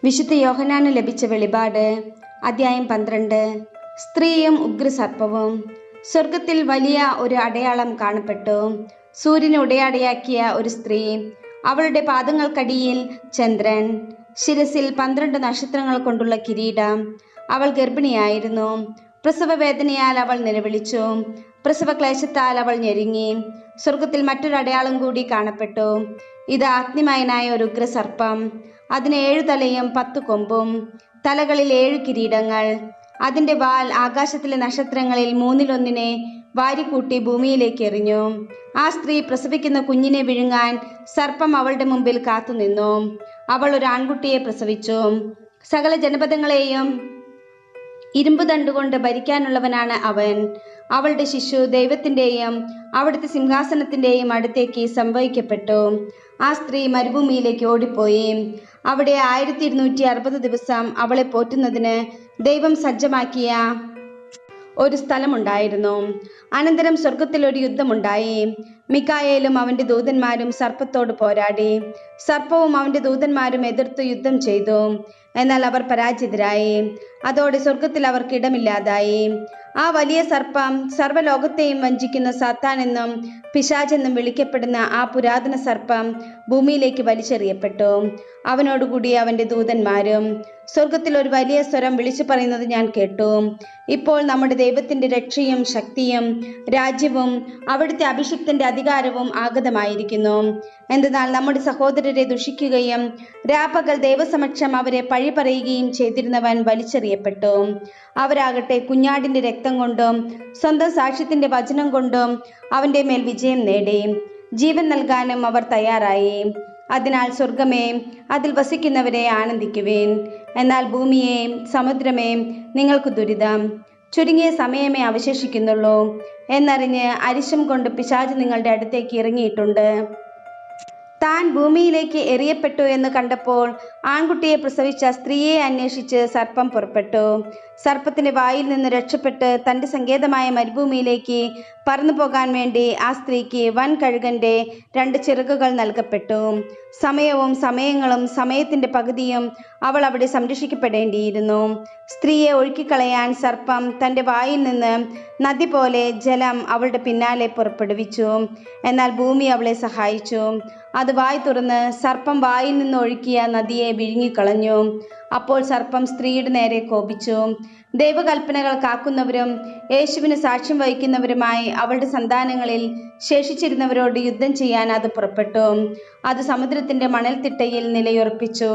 വിശുദ്ധ യോഹന്നാന് ലഭിച്ച വെളിപാട് അധ്യായം 12. സ്ത്രീയും ഉഗ്രസർപ്പവും. സ്വർഗത്തിൽ വലിയ ഒരു അടയാളം കാണപ്പെട്ടു. സൂര്യനെ ഉടയാടയാക്കിയ ഒരു സ്ത്രീ, അവളുടെ പാദങ്ങൾക്കടിയിൽ ചന്ദ്രൻ, ശിരസിൽ 12 നക്ഷത്രങ്ങൾ കൊണ്ടുള്ള കിരീടം. അവൾ ഗർഭിണിയായിരുന്നു. പ്രസവ വേദനയാൽ അവൾ നിലവിളിച്ചു. പ്രസവ ക്ലേശത്താൽ അവൾ ഞെരുങ്ങി. സ്വർഗത്തിൽ മറ്റൊരു അടയാളം കൂടി കാണപ്പെട്ടു. ഇത് അഗ്നിമയനായ ഒരു ഉഗ്രസർപ്പം. അതിന് 7 തലയും 10 കൊമ്പും, തലകളിൽ 7 കിരീടങ്ങൾ. അതിന്റെ വാൽ ആകാശത്തിലെ നക്ഷത്രങ്ങളിൽ 1/3 വാരിക്കൂട്ടി ഭൂമിയിലേക്ക് എറിഞ്ഞു. ആ സ്ത്രീ പ്രസവിക്കുന്ന കുഞ്ഞിനെ വിഴുങ്ങാൻ സർപ്പം അവളുടെ മുമ്പിൽ കാത്തുനിന്നു. അവൾ ഒരു ആൺകുട്ടിയെ പ്രസവിച്ചു. സകല ജനപദങ്ങളെയും ഇരുമ്പുദണ്ടുകൊണ്ട് ഭരിക്കാനുള്ളവനാണ് അവൻ. അവളുടെ ശിശു ദൈവത്തിൻ്റെയും അവിടുത്തെ സിംഹാസനത്തിൻ്റെയും അടുത്തേക്ക് സംവഹിക്കപ്പെട്ടു. ആ സ്ത്രീ മരുഭൂമിയിലേക്ക് ഓടിപ്പോയി. അവിടെ 1260 ദിവസം അവളെ പോറ്റുന്നതിന് ദൈവം സജ്ജമാക്കിയ ഒരു സ്ഥലമുണ്ടായിരുന്നു. അനന്തരം സ്വർഗത്തിൽ ഒരു യുദ്ധമുണ്ടായി. മിഖായേലും അവന്റെ ദൂതന്മാരും സർപ്പത്തോട് പോരാടി. സർപ്പവും അവന്റെ ദൂതന്മാരും എതിർത്ത് യുദ്ധം ചെയ്തു. എന്നാൽ അവർ പരാജിതരായി. അതോടെ സ്വർഗത്തിൽ അവർക്ക് ഇടമില്ലാതായി. ആ വലിയ സർപ്പം, സർവ്വലോകത്തെയും വഞ്ചിക്കുന്ന സാത്താൻ എന്നും പിശാചെന്നും വിളിക്കപ്പെടുന്ന ആ പുരാതന സർപ്പം ഭൂമിയിലേക്ക് വലിച്ചെറിയപ്പെട്ടു. അവനോടുകൂടി അവന്റെ ദൂതന്മാരും. സ്വർഗത്തിൽ ഒരു വലിയ സ്വരം വിളിച്ചു പറയുന്നത് ഞാൻ കേട്ടു. ഇപ്പോൾ നമ്മുടെ ദൈവത്തിന്റെ രക്ഷയും ശക്തിയും രാജ്യവും അവിടുത്തെ അഭിഷിക്തന്റെ അധികാരവും ആഗതമായിരിക്കുന്നു. എന്തെന്നാൽ നമ്മുടെ സഹോദരരെ ദുഷിക്കുകയും രാപ്പകൽ ദൈവസമക്ഷം അവരെ പഴി പറയുകയും ചെയ്തിരുന്നവൻ വലിച്ചെറിയപ്പെട്ടു. അവരാകട്ടെ കുഞ്ഞാടിന്റെ രക്തം കൊണ്ടും സ്വന്തം സാക്ഷ്യത്തിന്റെ വചനം കൊണ്ടും അവന്റെ മേൽ വിജയം നേടി. ജീവൻ നൽകാനും അവർ തയ്യാറായി. അതിനാൽ സ്വർഗമേ, അതിൽ വസിക്കുന്നവരെ ആനന്ദിക്കുവേൻ. എന്നാൽ ഭൂമിയെ, സമുദ്രമേ, നിങ്ങൾക്ക് ദുരിതം. ചുരുങ്ങിയ സമയമേ അവശേഷിക്കുന്നുള്ളൂ എന്നറിഞ്ഞ് അരിശം കൊണ്ട് പിശാച് നിങ്ങളുടെ അടുത്തേക്ക് ഇറങ്ങിയിട്ടുണ്ട്. താൻ ഭൂമിയിലേക്ക് എറിയപ്പെട്ടു എന്ന് കണ്ടപ്പോൾ ആൺകുട്ടിയെ പ്രസവിച്ച സ്ത്രീയെ അന്വേഷിച്ച് സർപ്പം പുറപ്പെട്ടു. സർപ്പത്തിന്റെ വായിൽ നിന്ന് രക്ഷപ്പെട്ട് തൻ്റെ സങ്കേതമായ മരുഭൂമിയിലേക്ക് പറന്നു പോകാൻ വേണ്ടി ആ സ്ത്രീക്ക് വൻ കഴുകന്റെ 2 ചിറകുകൾ നൽകപ്പെട്ടു. സമയവും സമയങ്ങളും സമയത്തിന്റെ പകുതിയും അവൾ അവിടെ സംരക്ഷിക്കപ്പെടേണ്ടിയിരുന്നു. സ്ത്രീയെ ഒഴുക്കിക്കളയാൻ സർപ്പം തൻ്റെ വായിൽ നിന്ന് നദി പോലെ ജലം അവളുടെ പിന്നാലെ പുറപ്പെടുവിച്ചു. എന്നാൽ ഭൂമി അവളെ സഹായിച്ചു. അത് വായ് തുറന്ന് സർപ്പം വായിൽ നിന്ന് ഒഴുക്കിയ നദിയെ വിഴുങ്ങിക്കളഞ്ഞു. അപ്പോൾ സർപ്പം സ്ത്രീയുടെ നേരെ കോപിച്ചു. ദൈവകൽപ്പനകൾ കാക്കുന്നവരും യേശുവിന് സാക്ഷ്യം വഹിക്കുന്നവരുമായി അവളുടെ സന്താനങ്ങളിൽ ശേഷിച്ചിരുന്നവരോട് യുദ്ധം ചെയ്യാൻ അത് പുറപ്പെട്ടു. അത് സമുദ്രത്തിന്റെ മണൽത്തിട്ടയിൽ നിലയുറപ്പിച്ചു.